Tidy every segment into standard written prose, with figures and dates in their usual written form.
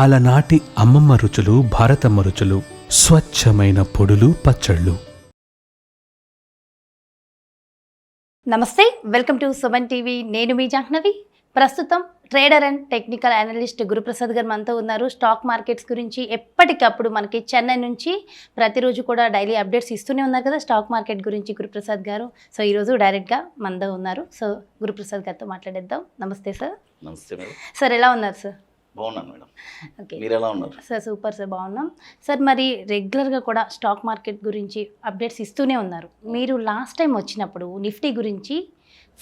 అలనాటి అమ్మమ్మ రుచులు, భారతమ్మ రుచులు, స్వచ్ఛమైన పొడులు, పచ్చళ్ళు. నమస్తే, వెల్కమ్ టు సుమన్ టీవీ. నేను మీ జాహ్నవి. ప్రస్తుతం trader and technical analyst Guruprasad గారు మనతో ఉన్నారు. స్టాక్ మార్కెట్స్ గురించి ఎప్పటికప్పుడు మనకి చెన్నై నుంచి ప్రతిరోజు కూడా డైలీ అప్డేట్స్ ఇస్తూనే ఉన్నారు కదా స్టాక్ మార్కెట్ గురించి గురుప్రసాద్ గారు. సో ఈరోజు డైరెక్ట్గా మనతో ఉన్నారు. సో గురుప్రసాద్ గారితో మాట్లాడేద్దాం. నమస్తే సార్. నమస్తే మేడం. సార్ ఎలా ఉన్నారు సార్? బాగున్నాను మేడం. ఓకే, మీరు ఎలా ఉన్నారు? సార్ సూపర్ సార్, బాగున్నాం సార్. మరి రెగ్యులర్గా కూడా స్టాక్ మార్కెట్ గురించి అప్డేట్స్ ఇస్తూనే ఉన్నారు. మీరు లాస్ట్ టైం వచ్చినప్పుడు నిఫ్టీ గురించి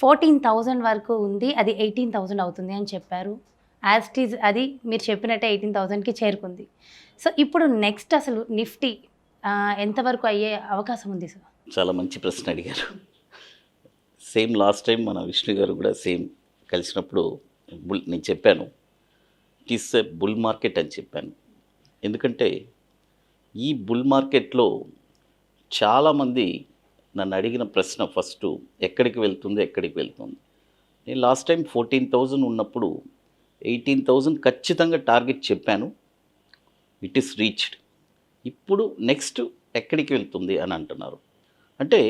14,000 వరకు ఉంది, అది 18,000 అవుతుంది అని చెప్పారు. యాజ్ ఇట్ ఈజ్ అది మీరు చెప్పినట్టే 18,000కి చేరుకుంది. సో ఇప్పుడు నెక్స్ట్ అసలు నిఫ్టీ ఎంతవరకు అయ్యే అవకాశం ఉంది సార్? చాలా మంచి ప్రశ్న అడిగారు. సేమ్ లాస్ట్ టైం మన విష్ణు గారు కూడా సేమ్ కలిసినప్పుడు నేను చెప్పాను, it is a bull market అని చెప్పాను. ఎందుకంటే ఈ బుల్ మార్కెట్లో చాలామంది నన్ను అడిగిన ప్రశ్న ఫస్ట్ ఎక్కడికి వెళ్తుంది. నేను లాస్ట్ టైం 14,000 ఉన్నప్పుడు 18,000 ఖచ్చితంగా టార్గెట్ చెప్పాను. It is reached. ఇప్పుడు నెక్స్ట్ ఎక్కడికి వెళ్తుంది అని అంటున్నారు. అంటే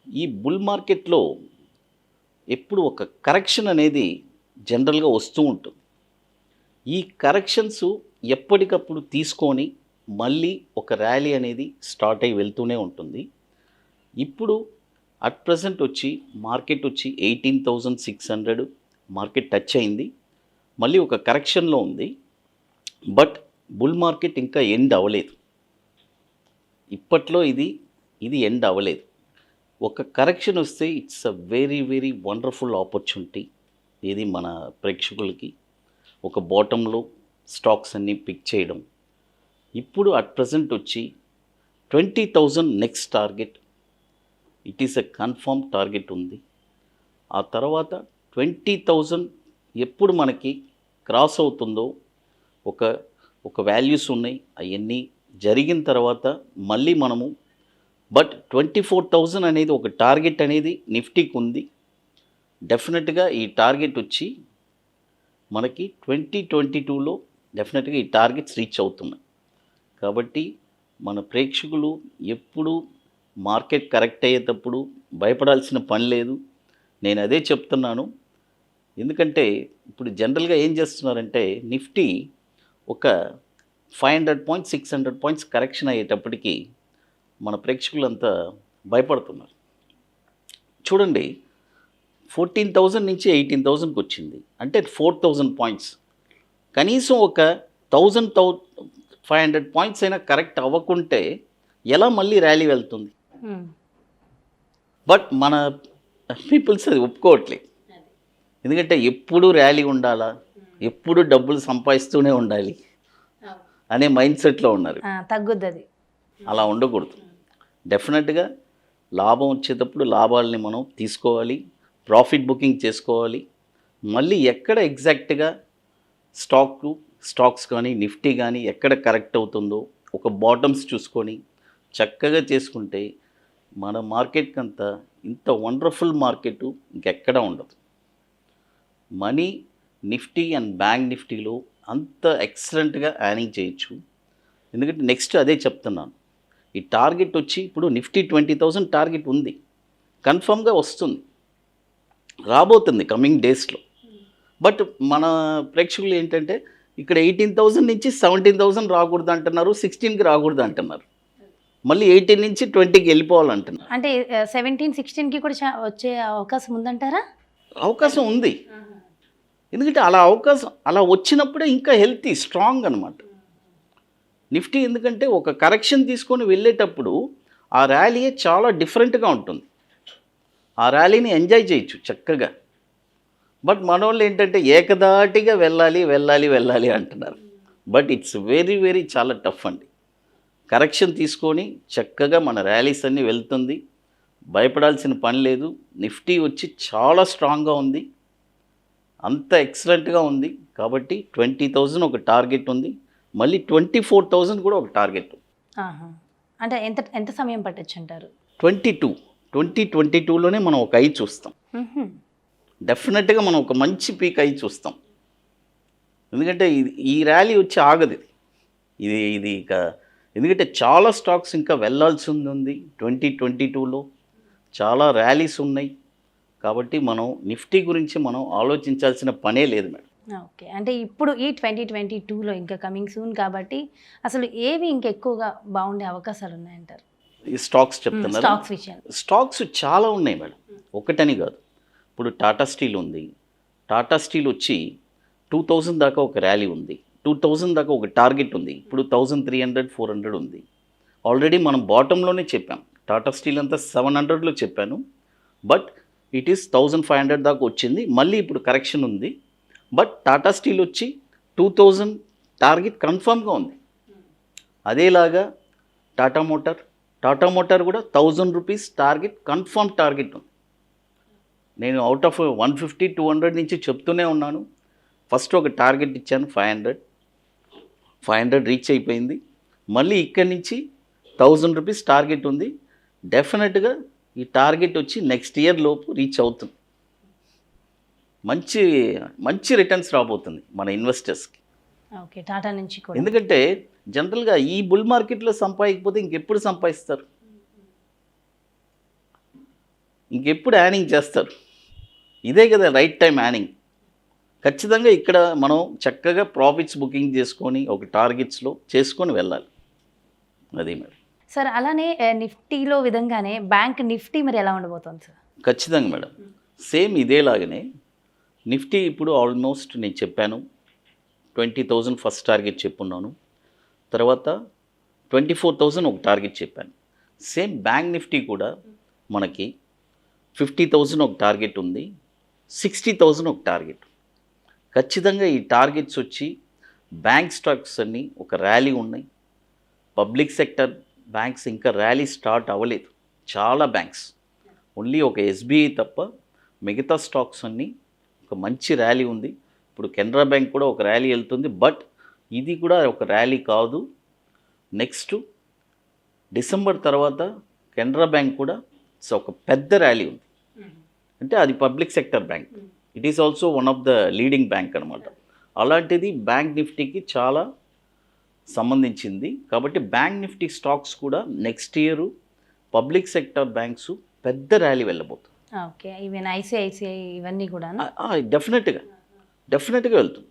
ఈ బుల్ మార్కెట్లో ఎప్పుడు ఒక కరెక్షన్ అనేది జనరల్గా వస్తూ ఉంటుంది. ఈ కరెక్షన్స్ ఎప్పటికప్పుడు తీసుకొని మళ్ళీ ఒక ర్యాలీ అనేది స్టార్ట్ అయ్యి వెళ్తూనే ఉంటుంది. ఇప్పుడు అట్ ప్రజెంట్ మార్కెట్ వచ్చి 18,600 మార్కెట్ టచ్ అయింది. మళ్ళీ ఒక కరెక్షన్లో ఉంది. బట్ బుల్ మార్కెట్ ఇంకా ఎండ్ అవ్వలేదు. ఇప్పట్లో ఇది ఎండ్ అవ్వలేదు. ఒక కరెక్షన్ వస్తే it's a very very wonderful opportunity. ఇది మన ప్రేక్షకులకి ఒక బాటంలో స్టాక్స్ అన్నీ పిక్ చేయడం. ఇప్పుడు at present 20,000 next target. It is a confirm target ఉంది. ఆ తర్వాత 20,000 ఎప్పుడు మనకి క్రాస్ అవుతుందో ఒక వాల్యూస్ ఉన్నాయి. అవన్నీ జరిగిన తర్వాత మళ్ళీ మనము 24,000 అనేది ఒక టార్గెట్ అనేది నిఫ్టీకి ఉంది. డెఫినెట్గా ఈ టార్గెట్ మనకి 2022లో డెఫినెట్గా ఈ టార్గెట్స్ రీచ్ అవుతున్నాయి. కాబట్టి మన ప్రేక్షకులు ఎప్పుడు మార్కెట్ కరెక్ట్ అయ్యేటప్పుడు భయపడాల్సిన పని లేదు. నేను అదే చెప్తున్నాను. ఎందుకంటే ఇప్పుడు జనరల్గా ఏం చేస్తున్నారంటే నిఫ్టీ ఒక 500 పాయింట్స్ 600 పాయింట్స్ కరెక్షన్ అయ్యేటప్పటికి మన ప్రేక్షకులంతా భయపడుతున్నారు. చూడండి, 14,000 నుంచి 18,000కి వచ్చింది అంటే 4,000 పాయింట్స్. కనీసం ఒక 1,500 పాయింట్స్ అయినా కరెక్ట్ అవ్వకుంటే ఎలా మళ్ళీ ర్యాలీ వెళ్తుంది? బట్ మన పీపుల్స్ అది ఒప్పుకోవట్లేదు. ఎందుకంటే ఎప్పుడు ర్యాలీ ఉండాలా, ఎప్పుడు డబ్బులు సంపాదిస్తూనే ఉండాలి అనే మైండ్ సెట్లో ఉన్నారు. తగ్గుద్ది. అలా ఉండకూడదు. డెఫినెట్గా లాభం వచ్చేటప్పుడు లాభాలని మనం తీసుకోవాలి, ప్రాఫిట్ బుకింగ్ చేసుకోవాలి. మళ్ళీ ఎక్కడ ఎగ్జాక్ట్గా స్టాక్స్ కానీ నిఫ్టీ కానీ ఎక్కడ కరెక్ట్ అవుతుందో ఒక బాటమ్స్ చూసుకొని చక్కగా చేసుకుంటే మన మార్కెట్కి అంతా ఇంత వండర్ఫుల్ మార్కెట్ ఇంకెక్కడ ఉండదు. మనీ నిఫ్టీ అండ్ బ్యాంక్ నిఫ్టీలో అంత ఎక్సలెంట్గా యార్నింగ్ చేయొచ్చు. ఎందుకంటే నెక్స్ట్ అదే చెప్తున్నాను. ఈ టార్గెట్ ఇప్పుడు నిఫ్టీ 20,000 టార్గెట్ ఉంది, కన్ఫర్మ్గా వస్తుంది, రాబోతుంది కమింగ్ డేస్లో. బట్ మన ప్రేక్షకులు ఏంటంటే ఇక్కడ 18,000 నుంచి 17,000 రాకూడదు అంటున్నారు, 16కి రాకూడదు అంటున్నారు, మళ్ళీ 18 నుంచి 20కి వెళ్ళిపోవాలంటున్నారు. అంటే 17, 16కి కూడా వచ్చే అవకాశం ఉందంటారా? అవకాశం ఉంది. ఎందుకంటే అలా వచ్చినప్పుడే ఇంకా హెల్తీ స్ట్రాంగ్ అనమాట నిఫ్టీ. ఎందుకంటే ఒక కరెక్షన్ తీసుకొని వెళ్ళేటప్పుడు ఆ ర్యాలీ చాలా డిఫరెంట్గా ఉంటుంది. ఆ ర్యాలీని ఎంజాయ్ చేయొచ్చు చక్కగా. బట్ మన వాళ్ళు ఏంటంటే ఏకదాటిగా వెళ్ళాలి అంటున్నారు. బట్ ఇట్స్ వెరీ వెరీ చాలా టఫ్ అండి. కరెక్షన్ తీసుకొని చక్కగా మన ర్యాలీస్ అన్నీ వెళ్తుంది. భయపడాల్సిన పని లేదు. నిఫ్టీ చాలా స్ట్రాంగ్గా ఉంది, అంత ఎక్సలెంట్గా ఉంది. కాబట్టి 20,000 ఒక టార్గెట్ ఉంది, మళ్ళీ 24,000 కూడా ఒక టార్గెట్. అంటే ఎంత సమయం పట్టొచ్చు అంటారు? 2022లోనే మనం ఒక ఐ చూస్తాం. డెఫినెట్గా మనం ఒక మంచి పీక్ ఐ చూస్తాం. ఎందుకంటే ఈ ర్యాలీ వచ్చి ఆగదు ఇది ఇక, ఎందుకంటే చాలా స్టాక్స్ ఇంకా వెళ్ళాల్సి ఉంది 2022లో, చాలా ర్యాలీస్ ఉన్నాయి. కాబట్టి మనం నిఫ్టీ గురించి మనం ఆలోచించాల్సిన పనే లేదు మేడం. ఓకే, అంటే ఇప్పుడు ఈ 2022లో ఇంకా కమింగ్ సూన్ కాబట్టి అసలు ఏవి ఇంకెక్కువగా బాగుండే అవకాశాలు ఉన్నాయంటారు? ఈ స్టాక్స్ చెప్తున్నారు. స్టాక్స్ విషయాలు స్టాక్స్ చాలా ఉన్నాయి మేడం, ఒకటని కాదు. ఇప్పుడు టాటా స్టీల్ ఉంది. టాటా స్టీల్ వచ్చి 2000 దాకా ఒక ర్యాలీ ఉంది, 2000 దాకా ఒక టార్గెట్ ఉంది. ఇప్పుడు 1300, 400 ఉంది. ఆల్రెడీ మనం బాటంలోనే చెప్పాం, టాటా స్టీల్ అంతా 700లో చెప్పాను. బట్ ఇట్ ఈస్ 1500 దాకా వచ్చింది. మళ్ళీ ఇప్పుడు కరెక్షన్ ఉంది. బట్ టాటా స్టీల్ వచ్చి 2000 టార్గెట్ కన్ఫర్మ్గా ఉంది. అదేలాగా టాటా మోటార్ కూడా 1000 రూపీస్ టార్గెట్, కన్ఫర్మ్ టార్గెట్ ఉంది. నేను అవుట్ ఆఫ్ 150, 200 నుంచి చెప్తూనే ఉన్నాను. ఫస్ట్ ఒక టార్గెట్ ఇచ్చాను 500 రీచ్ అయిపోయింది. మళ్ళీ ఇక్కడి నుంచి 1000 రూపీస్ టార్గెట్ ఉంది. డెఫినెట్గా ఈ టార్గెట్ వచ్చి నెక్స్ట్ ఇయర్ లోపు రీచ్ అవుతుంది. మంచి మంచి రిటర్న్స్ రాబోతుంది మన ఇన్వెస్టర్స్కి. ఓకే, టాటా నుంచి కూడా. ఎందుకంటే జనరల్గా ఈ బుల్ మార్కెట్లో సంపాదించకపోతే ఇంకెప్పుడు సంపాదిస్తారు, ఇంకెప్పుడు యానింగ్ చేస్తారు? ఇదే కదా రైట్ టైం యానింగ్. ఖచ్చితంగా ఇక్కడ మనం చక్కగా ప్రాఫిట్స్ బుకింగ్ చేసుకొని ఒక టార్గెట్స్లో చేసుకొని వెళ్ళాలి. అది మేడం. సార్ అలానే నిఫ్టీలో విధంగానే బ్యాంక్ నిఫ్టీ మరి ఎలా ఉండబోతోంది సార్? ఖచ్చితంగా మేడం, సేమ్ ఇదేలాగనే నిఫ్టీ ఇప్పుడు ఆల్మోస్ట్ నేను చెప్పాను 20,000 ఫస్ట్ టార్గెట్ చెప్పున్నాను. తర్వాత 24,000 ఒక టార్గెట్ చెప్పాను. సేమ్ బ్యాంక్ నిఫ్టీ కూడా మనకి 50,000 ఒక టార్గెట్ ఉంది, 60,000 ఒక టార్గెట్. ఖచ్చితంగా ఈ టార్గెట్స్ వచ్చి బ్యాంక్ స్టాక్స్ అన్నీ ఒక ర్యాలీ ఉన్నాయి. పబ్లిక్ సెక్టర్ బ్యాంక్స్ ఇంకా ర్యాలీ స్టార్ట్ అవ్వలేదు. చాలా బ్యాంక్స్, ఓన్లీ ఒక ఎస్బీఐ తప్ప మిగతా స్టాక్స్ అన్నీ ఒక మంచి ర్యాలీ ఉంది. ఇప్పుడు కెనరా బ్యాంక్ కూడా ఒక ర్యాలీ వెళ్తుంది. బట్ ఇది కూడా ఒక ర్యాలీ కాదు. నెక్స్ట్ డిసెంబర్ తర్వాత కెనరా బ్యాంక్ కూడా ఒక పెద్ద ర్యాలీ ఉంది. అంటే అది public sector bank, it is also one of the leading bank అనమాట. అలాంటిది బ్యాంక్ నిఫ్టీకి చాలా సంబంధించింది. కాబట్టి బ్యాంక్ నిఫ్టీ స్టాక్స్ కూడా next year public sector banks పెద్ద ర్యాలీ వెళ్ళబోతుంది. ఓకే, ఈవెన్ ఐసిఐసిఐ ఇవన్నీ కూడా డెఫినెట్గా వెళ్తుంది.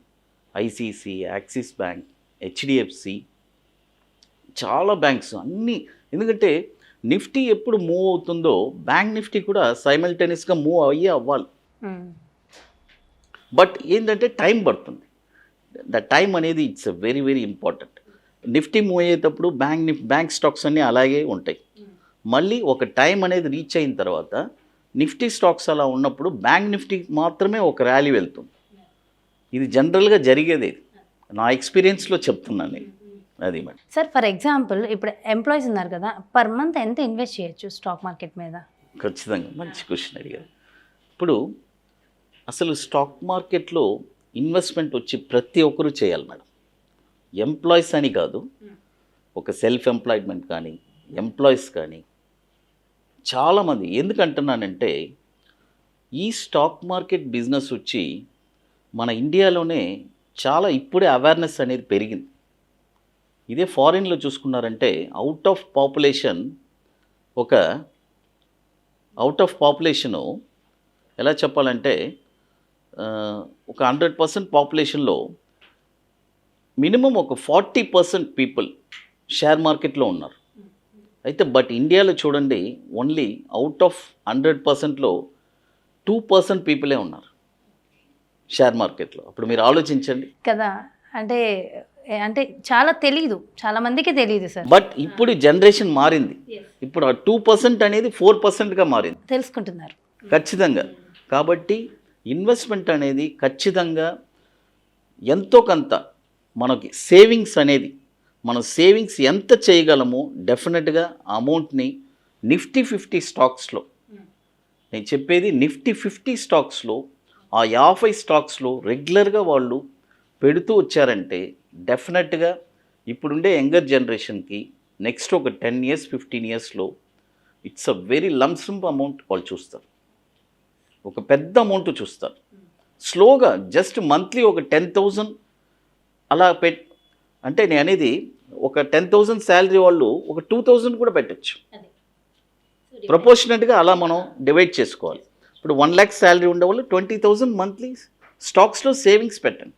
ఐసిఐసిఐ, యాక్సిస్ బ్యాంక్, హెచ్డిఎఫ్సి, చాలా బ్యాంక్స్ అన్నీ. ఎందుకంటే నిఫ్టీ ఎప్పుడు మూవ్ అవుతుందో బ్యాంక్ నిఫ్టీ కూడా సైమల్టేనియస్గా మూవ్ అవ్వాలి. బట్ ఏంటంటే టైం పడుతుంది. ద టైం అనేది it's very very important. Nifty move అయ్యేటప్పుడు బ్యాంక్ స్టాక్స్ అన్నీ అలాగే ఉంటాయి. మళ్ళీ ఒక టైం అనేది రీచ్ అయిన తర్వాత నిఫ్టీ స్టాక్స్ అలా ఉన్నప్పుడు బ్యాంక్ నిఫ్టీ మాత్రమే ఒక ర్యాలీ వెళ్తుంది. ఇది జనరల్గా జరిగేది, నా ఎక్స్పీరియన్స్లో చెప్తున్నాను నేను. అది మేడం. సార్ ఫర్ ఎగ్జాంపుల్ ఇప్పుడు ఎంప్లాయీస్ ఉన్నారు కదా, పర్ మంత్ ఎంత ఇన్వెస్ట్ చేయొచ్చు స్టాక్ మార్కెట్ మీద? ఖచ్చితంగా మంచి క్వశ్చన్ అడిగారు. ఇప్పుడు అసలు స్టాక్ మార్కెట్లో ఇన్వెస్ట్మెంట్ వచ్చి ప్రతి ఒక్కరూ చేయాలి మేడం. ఎంప్లాయీస్ అని కాదు, ఒక సెల్ఫ్ ఎంప్లాయ్మెంట్ కానీ ఎంప్లాయీస్ కానీ చాలామంది. ఎందుకంటున్నానంటే ఈ స్టాక్ మార్కెట్ బిజినెస్ వచ్చి మన ఇండియాలోనే చాలా ఇప్పుడే అవేర్నెస్ అనేది పెరిగింది. ఇదే ఫారిన్లో చూసుకున్నారంటే అవుట్ ఆఫ్ పాపులేషను ఎలా చెప్పాలంటే ఒక 100% పాపులేషన్లో మినిమం ఒక 40% పీపుల్ షేర్ మార్కెట్లో ఉన్నారు. అయితే బట్ ఇండియాలో చూడండి, ఓన్లీ అవుట్ ఆఫ్ 100%లో 2% పీపులే ఉన్నారు షేర్ మార్కెట్లో. అప్పుడు మీరు ఆలోచించండి కదా. అంటే అంటే చాలా తెలీదు, చాలా మందికి తెలియదు సార్. బట్ ఇప్పుడు జనరేషన్ మారింది. ఇప్పుడు ఆ 2% అనేది 4%గా మారింది, తెలుసుకుంటున్నారు ఖచ్చితంగా. కాబట్టి ఇన్వెస్ట్మెంట్ అనేది ఖచ్చితంగా ఎంతో కొంత మనకి సేవింగ్స్ అనేది, మనం సేవింగ్స్ ఎంత చేయగలమో డెఫినెట్గా అమౌంట్ని నిఫ్టీ 50 స్టాక్స్లో, నేను చెప్పేది నిఫ్టీ 50 స్టాక్స్లో ఆ 50 స్టాక్స్లో రెగ్యులర్గా వాళ్ళు పెడుతూ వచ్చారంటే డెఫినెట్గా ఇప్పుడుండే యంగర్ జనరేషన్కి నెక్స్ట్ ఒక 10 years 15 yearsలో it's a very lump sum amount వాళ్ళు చూస్తారు. ఒక పెద్ద అమౌంట్ చూస్తారు. స్లోగా జస్ట్ మంత్లీ ఒక 10,000 అలా అంటే నేను అనేది ఒక 10,000 శాలరీ వాళ్ళు ఒక 2,000 కూడా పెట్టచ్చు. ప్రపోర్షనట్గా అలా మనం డివైడ్ చేసుకోవాలి. ఇప్పుడు 1 lakh శాలరీ ఉండేవాళ్ళు 20,000 మంత్లీ స్టాక్స్లో సేవింగ్స్ పెట్టండి.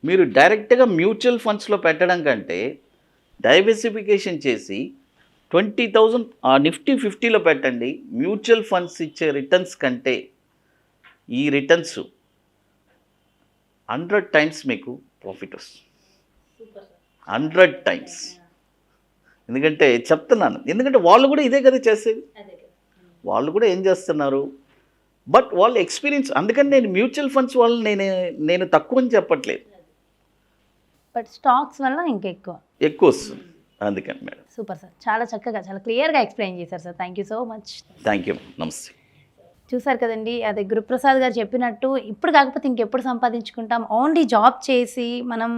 మీరు డైరెక్ట్గా మ్యూచువల్ ఫండ్స్లో పెట్టడం కంటే డైవర్సిఫికేషన్ చేసి 20,000 నిఫ్టీ 50లో పెట్టండి. మ్యూచువల్ ఫండ్స్ ఇచ్చే రిటర్న్స్ కంటే ఈ రిటర్న్స్ 100 times మీకు ప్రాఫిట్ వస్తుంది. 100 times. ఎందుకంటే చెప్తున్నాను, ఎందుకంటే వాళ్ళు కూడా ఇదే కదా చేసేది. వాళ్ళు కూడా ఏం చేస్తున్నారు, బట్ వాళ్ళు ఎక్స్పీరియన్స్. అందుకని నేను మ్యూచువల్ ఫండ్స్ వాళ్ళు నేను తక్కువ అని చెప్పట్లేదు, బట్ స్టాక్స్ వల్ల ఇంకా ఎక్కువ వస్తుంది. అందుకని మేడం. సూపర్ సార్, చాలా చక్కగా చాలా క్లియర్గా ఎక్స్ప్లెయిన్ చేశారు sir. Thank you so much. Thank you. నమస్తే. చూసారు కదండి, అదే గురుప్రసాద్ గారు చెప్పినట్టు ఇప్పుడు కాకపోతే ఇంకెప్పుడు సంపాదించుకుంటాం. ఓన్లీ జాబ్ చేసి మనం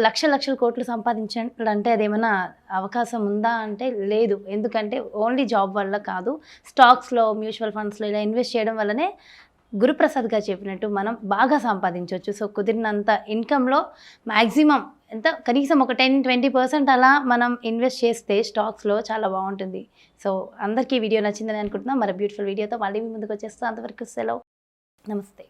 లక్షల కోట్లు సంపాదించాలంటే అదేమన్నా అవకాశం ఉందా అంటే లేదు. ఎందుకంటే ఓన్లీ జాబ్ వల్ల కాదు, స్టాక్స్లో మ్యూచువల్ ఫండ్స్లో ఇలా ఇన్వెస్ట్ చేయడం వల్లనే గురుప్రసాద్ గారు చెప్పినట్టు మనం బాగా సంపాదించవచ్చు. సో కుదిరినంత ఇన్కంలో మ్యాక్సిమం ఎంత, కనీసం ఒక 10-20% అలా మనం ఇన్వెస్ట్ చేస్తే స్టాక్స్లో చాలా బాగుంటుంది. సో అందరికీ వీడియో నచ్చిందని అనుకుంటున్నాం. మరి బ్యూటిఫుల్ వీడియోతో మళ్ళీ మీ ముందుకు వచ్చేస్తాం. అంతవరకు సెలవు. నమస్తే.